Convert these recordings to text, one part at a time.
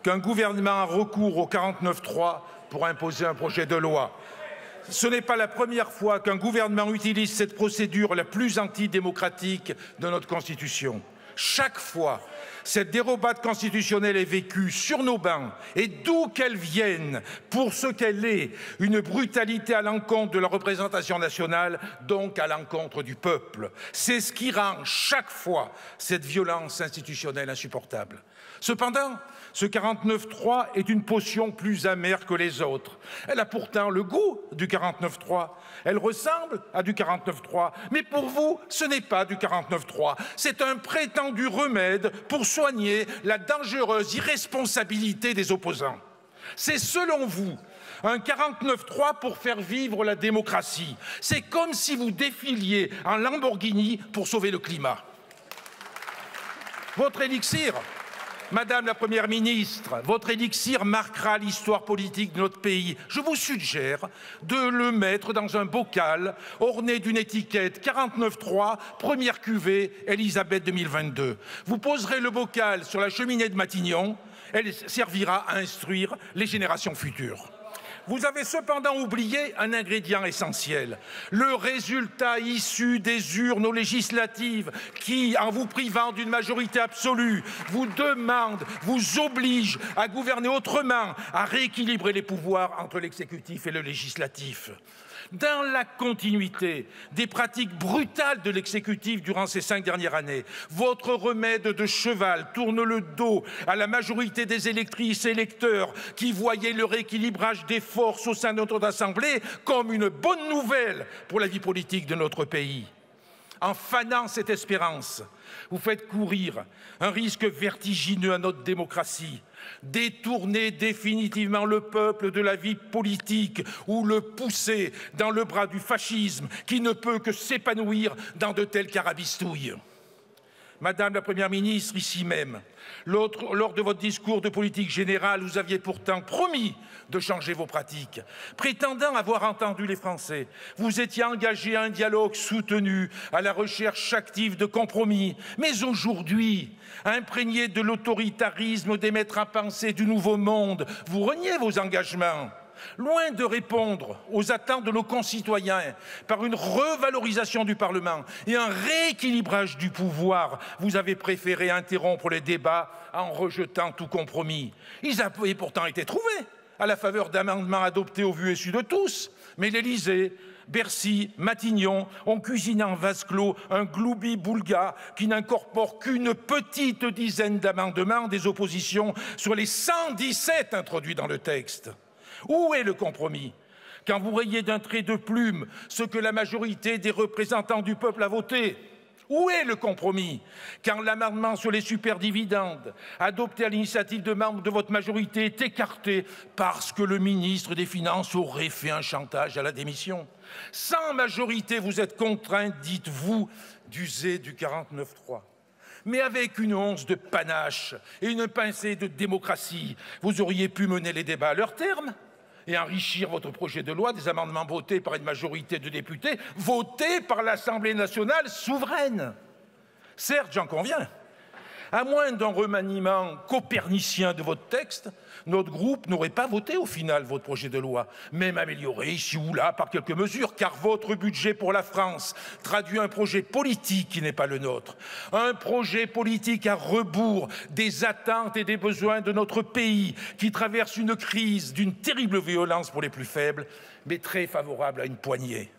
qu'un gouvernement a recours au 49.3 pour imposer un projet de loi. Ce n'est pas la première fois qu'un gouvernement utilise cette procédure la plus antidémocratique de notre Constitution. Chaque fois, cette dérobade constitutionnelle est vécue sur nos bancs et d'où qu'elle vienne, pour ce qu'elle est, une brutalité à l'encontre de la représentation nationale, donc à l'encontre du peuple. C'est ce qui rend chaque fois cette violence institutionnelle insupportable. Cependant, ce 49.3 est une potion plus amère que les autres. Elle a pourtant le goût du 49.3. Elle ressemble à du 49.3. Mais pour vous, ce n'est pas du 49.3. C'est un prétendu remède pour soigner la dangereuse irresponsabilité des opposants. C'est selon vous un 49.3 pour faire vivre la démocratie. C'est comme si vous défiliez en Lamborghini pour sauver le climat. Votre élixir, Madame la Première ministre, votre élixir marquera l'histoire politique de notre pays. Je vous suggère de le mettre dans un bocal orné d'une étiquette 49.3, première cuvée, Élisabeth 2022. Vous poserez le bocal sur la cheminée de Matignon, elle servira à instruire les générations futures. Vous avez cependant oublié un ingrédient essentiel, le résultat issu des urnes aux législatives qui, en vous privant d'une majorité absolue, vous demande, vous oblige à gouverner autrement, à rééquilibrer les pouvoirs entre l'exécutif et le législatif. Dans la continuité des pratiques brutales de l'exécutif durant ces 5 dernières années, votre remède de cheval tourne le dos à la majorité des électrices et électeurs qui voyaient le rééquilibrage des forces au sein de notre Assemblée comme une bonne nouvelle pour la vie politique de notre pays. En fanant cette espérance, vous faites courir un risque vertigineux à notre démocratie, détourner définitivement le peuple de la vie politique ou le pousser dans le bras du fascisme qui ne peut que s'épanouir dans de telles carabistouilles. Madame la Première ministre, ici même, lors de votre discours de politique générale, vous aviez pourtant promis de changer vos pratiques. Prétendant avoir entendu les Français, vous étiez engagé à un dialogue soutenu, à la recherche active de compromis. Mais aujourd'hui, imprégné de l'autoritarisme des maîtres à penser du nouveau monde, vous reniez vos engagements. Loin de répondre aux attentes de nos concitoyens par une revalorisation du Parlement et un rééquilibrage du pouvoir, vous avez préféré interrompre les débats en rejetant tout compromis. Ils avaient pourtant été trouvés à la faveur d'amendements adoptés au vu et su de tous. Mais l'Élysée, Bercy, Matignon ont cuisiné en vase clos un gloubi-boulga qui n'incorpore qu'une petite dizaine d'amendements des oppositions sur les 117 introduits dans le texte. Où est le compromis quand vous rayez d'un trait de plume ce que la majorité des représentants du peuple a voté? Où est le compromis quand l'amendement sur les superdividendes, adopté à l'initiative de membres de votre majorité, est écarté parce que le ministre des Finances aurait fait un chantage à la démission? Sans majorité, vous êtes contraints, dites-vous, d'user du 49.3. Mais avec une once de panache et une pincée de démocratie, vous auriez pu mener les débats à leur terme et enrichir votre projet de loi des amendements votés par une majorité de députés, votés par l'Assemblée nationale souveraine. Certes, j'en conviens, à moins d'un remaniement copernicien de votre texte, notre groupe n'aurait pas voté au final votre projet de loi, même amélioré ici ou là par quelques mesures, car votre budget pour la France traduit un projet politique qui n'est pas le nôtre. Un projet politique à rebours des attentes et des besoins de notre pays, qui traverse une crise d'une terrible violence pour les plus faibles, mais très favorable à une poignée.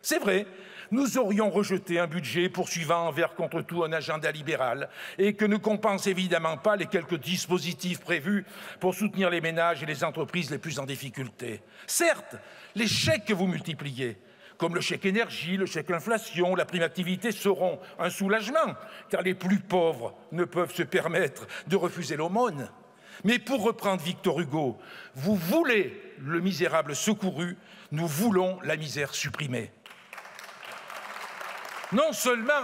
C'est vrai, nous aurions rejeté un budget poursuivant envers contre tout un agenda libéral et que ne compensent évidemment pas les quelques dispositifs prévus pour soutenir les ménages et les entreprises les plus en difficulté. Certes, les chèques que vous multipliez, comme le chèque énergie, le chèque inflation, la prime activité, seront un soulagement, car les plus pauvres ne peuvent se permettre de refuser l'aumône. Mais pour reprendre Victor Hugo, vous voulez le misérable secouru, nous voulons la misère supprimée. Non seulement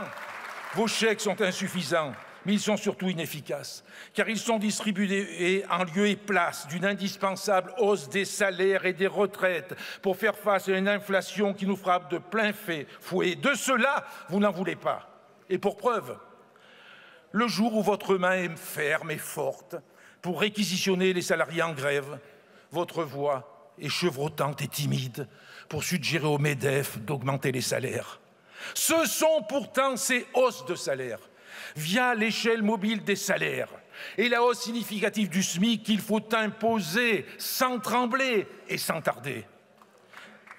vos chèques sont insuffisants, mais ils sont surtout inefficaces, car ils sont distribués en lieu et place d'une indispensable hausse des salaires et des retraites pour faire face à une inflation qui nous frappe de plein fouet. De cela, vous n'en voulez pas. Et pour preuve, le jour où votre main est ferme et forte, pour réquisitionner les salariés en grève. Votre voix est chevrotante et timide pour suggérer au MEDEF d'augmenter les salaires. Ce sont pourtant ces hausses de salaire, via l'échelle mobile des salaires et la hausse significative du SMIC qu'il faut imposer sans trembler et sans tarder.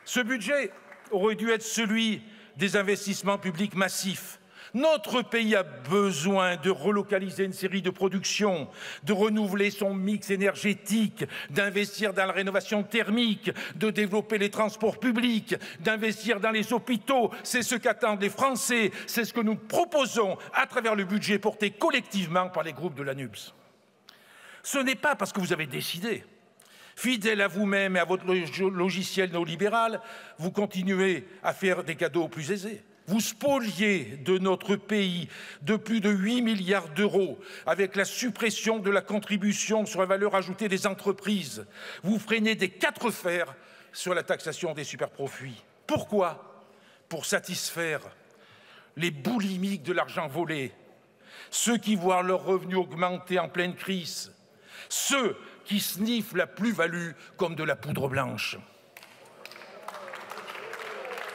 Ce budget aurait dû être celui des investissements publics massifs. Notre pays a besoin de relocaliser une série de productions, de renouveler son mix énergétique, d'investir dans la rénovation thermique, de développer les transports publics, d'investir dans les hôpitaux. C'est ce qu'attendent les Français, c'est ce que nous proposons à travers le budget porté collectivement par les groupes de l'ANUPS. Ce n'est pas parce que vous avez décidé. Fidèle à vous-même et à votre logiciel néolibéral, vous continuez à faire des cadeaux aux plus aisés. Vous spoliez de notre pays de plus de 8 milliards d'euros avec la suppression de la contribution sur la valeur ajoutée des entreprises. Vous freinez des 4 fers sur la taxation des superprofits. Pourquoi? Pour satisfaire les boulimiques de l'argent volé, ceux qui voient leurs revenus augmenter en pleine crise, ceux qui sniffent la plus-value comme de la poudre blanche.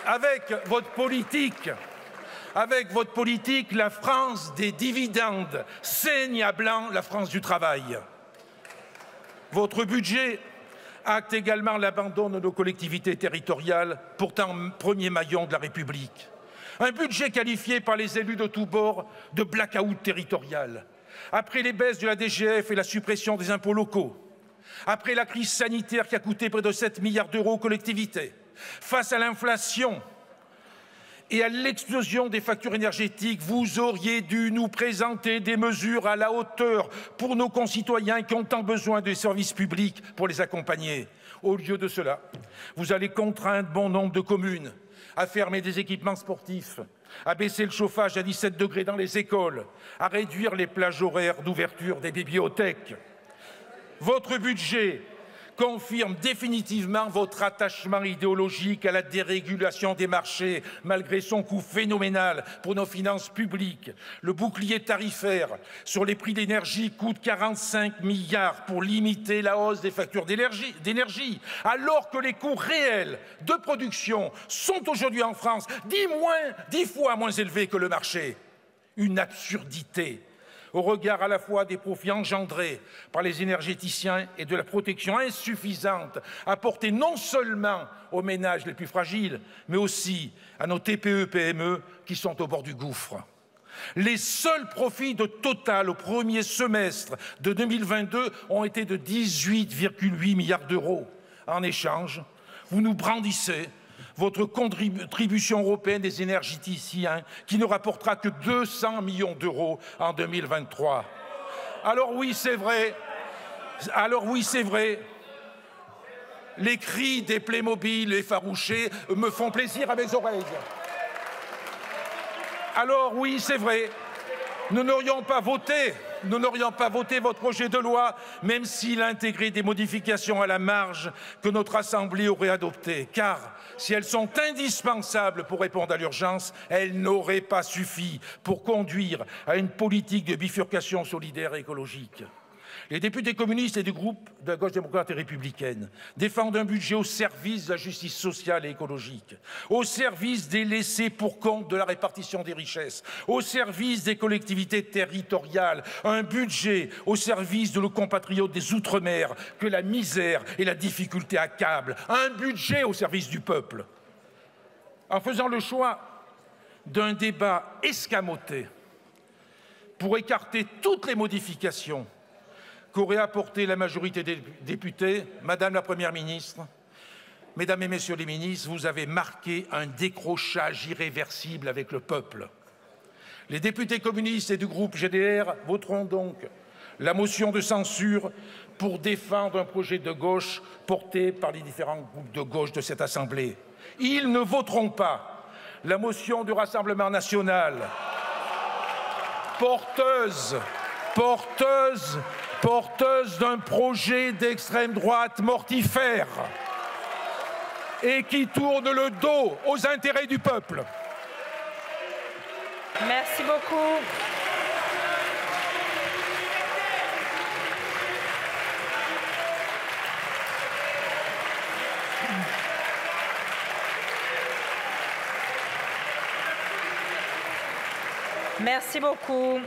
Avec votre politique, la France des dividendes saigne à blanc la France du travail. Votre budget acte également l'abandon de nos collectivités territoriales, pourtant premier maillon de la République. Un budget qualifié par les élus de tous bords de blackout territorial. Après les baisses de la DGF et la suppression des impôts locaux, après la crise sanitaire qui a coûté près de 7 milliards d'euros aux collectivités, face à l'inflation et à l'explosion des factures énergétiques, vous auriez dû nous présenter des mesures à la hauteur pour nos concitoyens qui ont tant besoin de services publics pour les accompagner. Au lieu de cela, vous allez contraindre bon nombre de communes à fermer des équipements sportifs, à baisser le chauffage à 17 degrés dans les écoles, à réduire les plages horaires d'ouverture des bibliothèques. Votre budget confirme définitivement votre attachement idéologique à la dérégulation des marchés, malgré son coût phénoménal pour nos finances publiques. Le bouclier tarifaire sur les prix d'énergie coûte 45 milliards pour limiter la hausse des factures d'énergie, alors que les coûts réels de production sont aujourd'hui en France 10 fois moins élevés que le marché. Une absurdité au regard à la fois des profits engendrés par les énergéticiens et de la protection insuffisante apportée non seulement aux ménages les plus fragiles, mais aussi à nos TPE-PME qui sont au bord du gouffre. Les seuls profits de Total au premier semestre de 2022 ont été de 18,8 milliards d'euros. En échange, vous nous brandissez votre contribution européenne des énergéticiens qui ne rapportera que 200 millions d'euros en 2023. Alors oui, c'est vrai, les cris des Playmobil effarouchés me font plaisir à mes oreilles. Alors oui, c'est vrai, nous n'aurions pas voté votre projet de loi, même s'il intégrait des modifications à la marge que notre Assemblée aurait adoptées. Car si elles sont indispensables pour répondre à l'urgence, elles n'auraient pas suffi pour conduire à une politique de bifurcation solidaire et écologique. Les députés communistes et du groupe de la gauche démocrate et républicaine défendent un budget au service de la justice sociale et écologique, au service des laissés pour compte de la répartition des richesses, au service des collectivités territoriales, un budget au service de nos compatriotes des Outre-mer que la misère et la difficulté accablent, un budget au service du peuple. En faisant le choix d'un débat escamoté pour écarter toutes les modifications qu'aurait apporté la majorité des députés, Madame la Première ministre, Mesdames et Messieurs les ministres, vous avez marqué un décrochage irréversible avec le peuple. Les députés communistes et du groupe GDR voteront donc la motion de censure pour défendre un projet de gauche porté par les différents groupes de gauche de cette Assemblée. Ils ne voteront pas la motion du Rassemblement national porteuse d'un projet d'extrême droite mortifère et qui tourne le dos aux intérêts du peuple. Merci beaucoup. Merci beaucoup.